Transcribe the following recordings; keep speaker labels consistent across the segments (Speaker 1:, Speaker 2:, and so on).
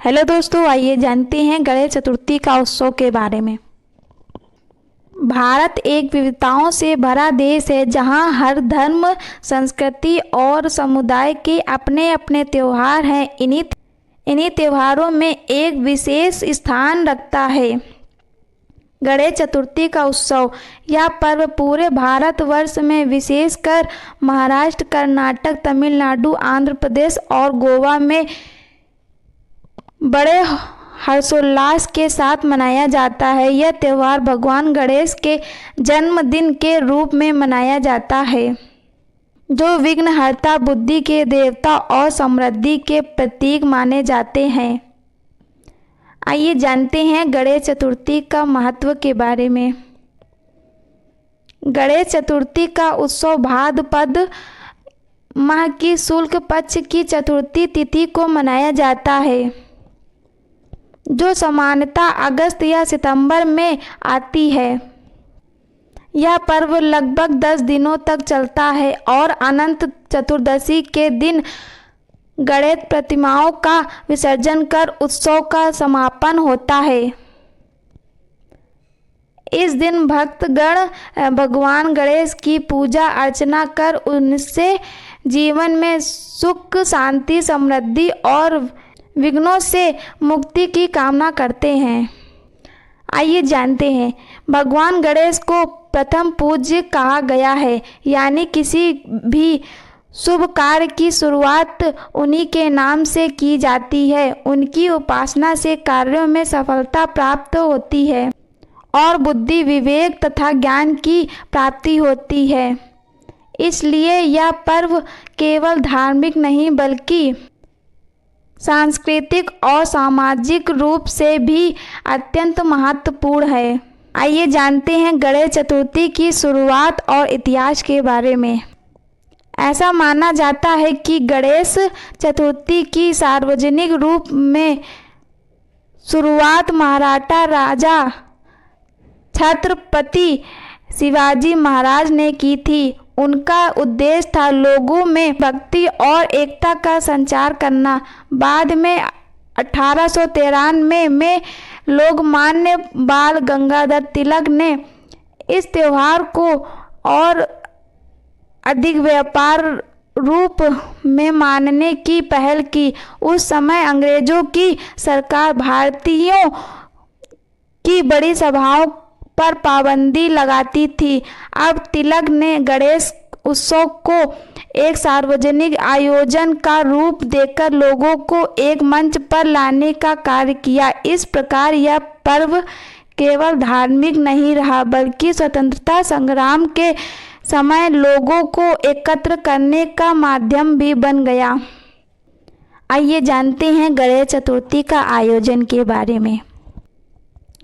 Speaker 1: Hello दोस्तों, आइए जानते हैं गणेश चतुर्थी का उत्सव के बारे में। भारत एक विविधताओं से भरा देश है जहां हर धर्म, संस्कृति और समुदाय के अपने अपने त्यौहार हैं। इन्हीं त्योहारों में एक विशेष स्थान रखता है गणेश चतुर्थी का उत्सव। यह पर्व पूरे भारतवर्ष में, विशेषकर महाराष्ट्र, कर्नाटक, तमिलनाडु, आंध्र प्रदेश और गोवा में बड़े हर्षोल्लास के साथ मनाया जाता है। यह त्यौहार भगवान गणेश के जन्मदिन के रूप में मनाया जाता है, जो विघ्नहर्ता, बुद्धि के देवता और समृद्धि के प्रतीक माने जाते हैं। आइए जानते हैं गणेश चतुर्थी का महत्व के बारे में। गणेश चतुर्थी का उत्सव भाद्रपद माह की शुक्ल पक्ष की चतुर्थी तिथि को मनाया जाता है, जो सामान्यतः अगस्त या सितंबर में आती है। यह पर्व लगभग 10 दिनों तक चलता है और अनंत चतुर्दशी के दिन गणेश प्रतिमाओं का विसर्जन कर उत्सव का समापन होता है। इस दिन भक्तगण भगवान गणेश की पूजा अर्चना कर उनसे जीवन में सुख, शांति, समृद्धि और विघ्नों से मुक्ति की कामना करते हैं। आइए जानते हैं, भगवान गणेश को प्रथम पूज्य कहा गया है, यानी किसी भी शुभ कार्य की शुरुआत उन्हीं के नाम से की जाती है। उनकी उपासना से कार्यों में सफलता प्राप्त होती है और बुद्धि, विवेक तथा ज्ञान की प्राप्ति होती है। इसलिए यह पर्व केवल धार्मिक नहीं बल्कि सांस्कृतिक और सामाजिक रूप से भी अत्यंत महत्वपूर्ण है। आइए जानते हैं गणेश चतुर्थी की शुरुआत और इतिहास के बारे में। ऐसा माना जाता है कि गणेश चतुर्थी की सार्वजनिक रूप में शुरुआत मराठा राजा छत्रपति शिवाजी महाराज ने की थी। उनका उद्देश्य था लोगों में भक्ति और एकता का संचार करना। बाद में 1893 में लोकमान्य बाल गंगाधर तिलक ने इस त्योहार को और अधिक व्यापार रूप में मानने की पहल की। उस समय अंग्रेजों की सरकार भारतीयों की बड़ी सभाओं पर पाबंदी लगाती थी। अब तिलक ने गणेश उत्सव को एक सार्वजनिक आयोजन का रूप देकर लोगों को एक मंच पर लाने का कार्य किया। इस प्रकार यह पर्व केवल धार्मिक नहीं रहा, बल्कि स्वतंत्रता संग्राम के समय लोगों को एकत्र करने का माध्यम भी बन गया। आइए जानते हैं गणेश चतुर्थी का आयोजन के बारे में।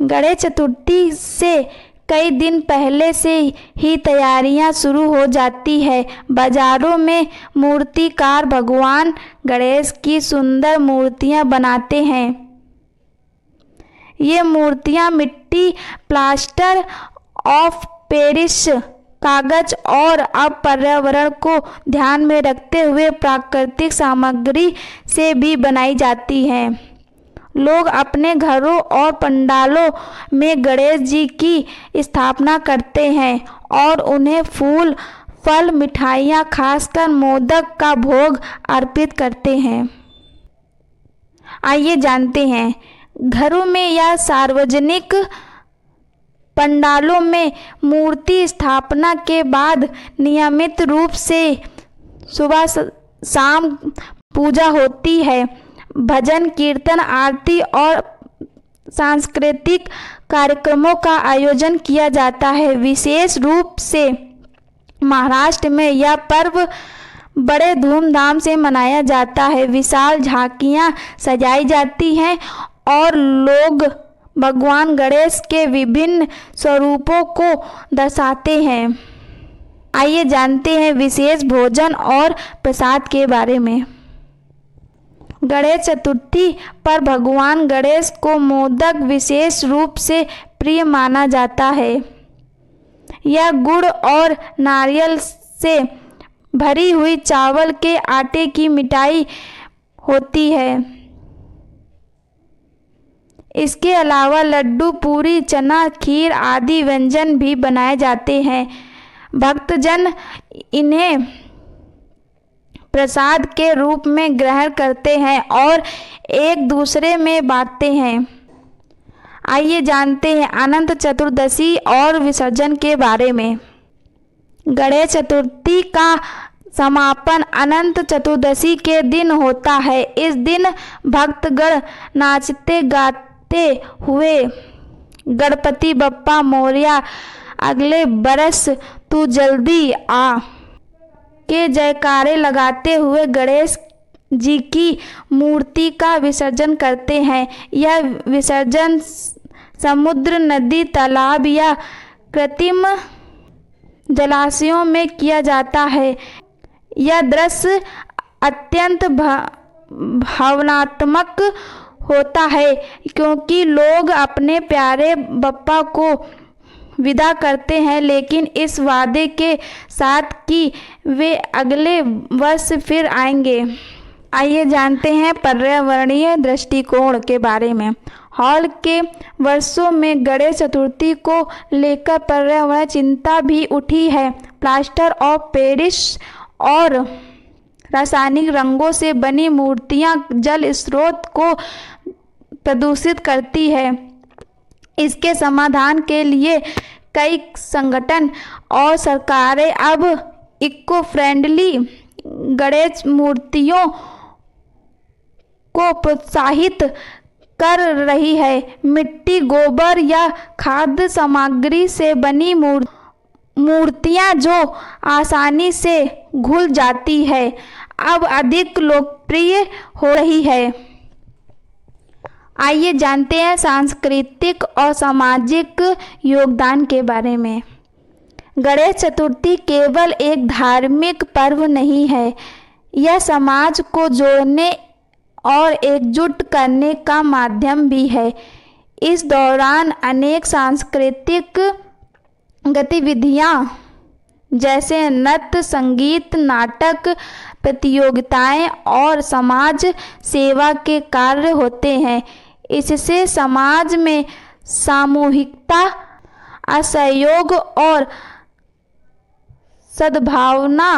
Speaker 1: गणेश चतुर्थी से कई दिन पहले से ही तैयारियां शुरू हो जाती है। बाजारों में मूर्तिकार भगवान गणेश की सुंदर मूर्तियां बनाते हैं। ये मूर्तियां मिट्टी, प्लास्टर ऑफ पेरिस, कागज और अब पर्यावरण को ध्यान में रखते हुए प्राकृतिक सामग्री से भी बनाई जाती हैं। लोग अपने घरों और पंडालों में गणेश जी की स्थापना करते हैं और उन्हें फूल, फल, मिठाइयाँ, खासकर मोदक का भोग अर्पित करते हैं। आइए जानते हैं, घरों में या सार्वजनिक पंडालों में मूर्ति स्थापना के बाद नियमित रूप से सुबह शाम पूजा होती है। भजन, कीर्तन, आरती और सांस्कृतिक कार्यक्रमों का आयोजन किया जाता है। विशेष रूप से महाराष्ट्र में यह पर्व बड़े धूमधाम से मनाया जाता है। विशाल झांकियां सजाई जाती हैं और लोग भगवान गणेश के विभिन्न स्वरूपों को दर्शाते हैं। आइए जानते हैं विशेष भोजन और प्रसाद के बारे में। गणेश चतुर्थी पर भगवान गणेश को मोदक विशेष रूप से प्रिय माना जाता है। यह गुड़ और नारियल से भरी हुई चावल के आटे की मिठाई होती है। इसके अलावा लड्डू, पूरी, चना, खीर आदि व्यंजन भी बनाए जाते हैं। भक्तजन इन्हें प्रसाद के रूप में ग्रहण करते हैं और एक दूसरे में बांटते हैं। आइए जानते हैं अनंत चतुर्दशी और विसर्जन के बारे में। गणेश चतुर्थी का समापन अनंत चतुर्दशी के दिन होता है। इस दिन भक्तगण नाचते गाते हुए गणपति बप्पा मोरया, अगले बरस तू जल्दी आ के जयकारे लगाते हुए गणेश जी की मूर्ति का विसर्जन करते हैं। यह विसर्जन समुद्र, नदी, तालाब या कृत्रिम जलाशयों में किया जाता है। यह दृश्य अत्यंत भावनात्मक होता है क्योंकि लोग अपने प्यारे बप्पा को विदा करते हैं, लेकिन इस वादे के साथ कि वे अगले वर्ष फिर आएंगे। आइए जानते हैं पर्यावरणीय दृष्टिकोण के बारे में। हाल के वर्षों में गणेश चतुर्थी को लेकर पर्यावरण चिंता भी उठी है। प्लास्टर ऑफ पेरिस और रासायनिक रंगों से बनी मूर्तियां जल स्रोत को प्रदूषित करती है। इसके समाधान के लिए कई संगठन और सरकारें अब इको फ्रेंडली गणेश मूर्तियों को प्रोत्साहित कर रही है। मिट्टी, गोबर या खाद्य सामग्री से बनी मूर्तियां जो आसानी से घुल जाती है, अब अधिक लोकप्रिय हो रही है। आइए जानते हैं सांस्कृतिक और सामाजिक योगदान के बारे में। गणेश चतुर्थी केवल एक धार्मिक पर्व नहीं है, यह समाज को जोड़ने और एकजुट करने का माध्यम भी है। इस दौरान अनेक सांस्कृतिक गतिविधियां जैसे नृत्य, संगीत, नाटक, प्रतियोगिताएं और समाज सेवा के कार्य होते हैं। इससे समाज में सामूहिकता, असहयोग और सद्भावना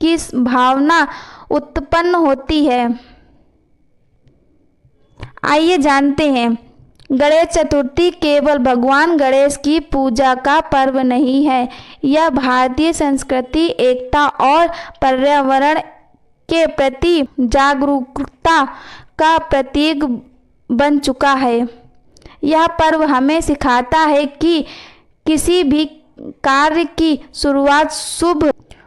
Speaker 1: की भावना उत्पन्न होती है। आइए जानते हैं, गणेश चतुर्थी केवल भगवान गणेश की पूजा का पर्व नहीं है, यह भारतीय संस्कृति, एकता और पर्यावरण के प्रति जागरूकता का प्रतीक बन चुका है। यह पर्व हमें सिखाता है कि किसी भी कार्य की शुरुआत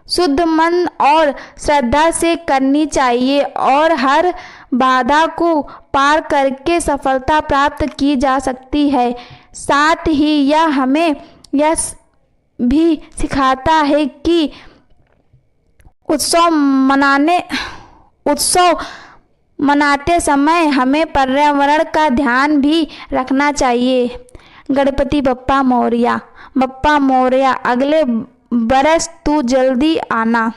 Speaker 1: शुद्ध मन और श्रद्धा से करनी चाहिए और हर बाधा को पार करके सफलता प्राप्त की जा सकती है। साथ ही यह हमें यह भी सिखाता है कि उत्सव मनाते समय हमें पर्यावरण का ध्यान भी रखना चाहिए। गणपति बप्पा मोरया, अगले बरस तू जल्दी आना।